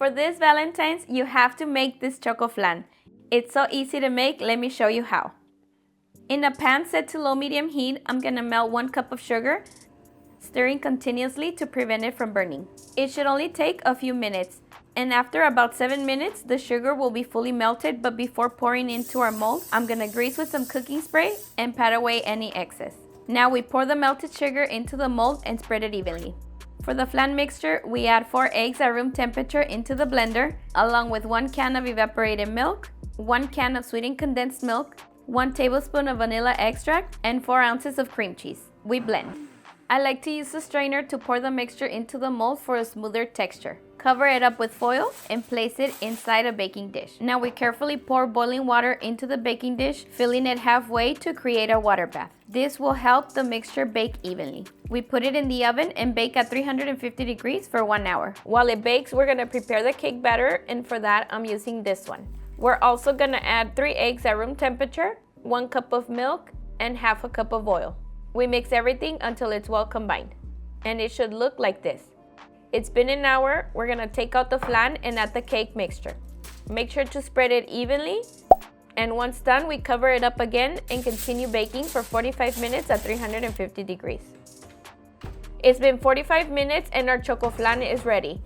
For this Valentine's, you have to make this Chocoflan. It's so easy to make, let me show you how. In a pan set to low-medium heat, I'm gonna melt 1 cup of sugar, stirring continuously to prevent it from burning. It should only take a few minutes, and after about 7 minutes, the sugar will be fully melted, but before pouring into our mold, I'm gonna grease with some cooking spray and pat away any excess. Now we pour the melted sugar into the mold and spread it evenly. For the flan mixture, we add 4 eggs at room temperature into the blender, along with 1 can of evaporated milk, 1 can of sweetened condensed milk, 1 tablespoon of vanilla extract, and 4 ounces of cream cheese. We blend. I like to use a strainer to pour the mixture into the mold for a smoother texture. Cover it up with foil and place it inside a baking dish. Now we carefully pour boiling water into the baking dish, filling it halfway to create a water bath. This will help the mixture bake evenly. We put it in the oven and bake at 350 degrees for 1 hour. While it bakes, we're gonna prepare the cake batter, and for that, I'm using this one. We're also gonna add 3 eggs at room temperature, 1 cup of milk, and half a cup of oil. We mix everything until it's well combined, and it should look like this. It's been an hour. We're gonna take out the flan and add the cake mixture. Make sure to spread it evenly, and once done, we cover it up again and continue baking for 45 minutes at 350 degrees. It's been 45 minutes and our Chocoflan is ready.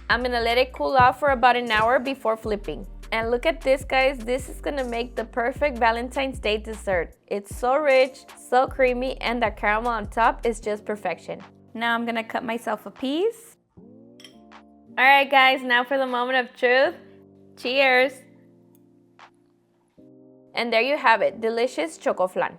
I'm gonna let it cool off for about an hour before flipping. And look at this, guys. This is gonna make the perfect Valentine's Day dessert. It's so rich, so creamy, and the caramel on top is just perfection. Now I'm gonna cut myself a piece. All right, guys, now for the moment of truth. Cheers. And there you have it, delicious Chocoflan.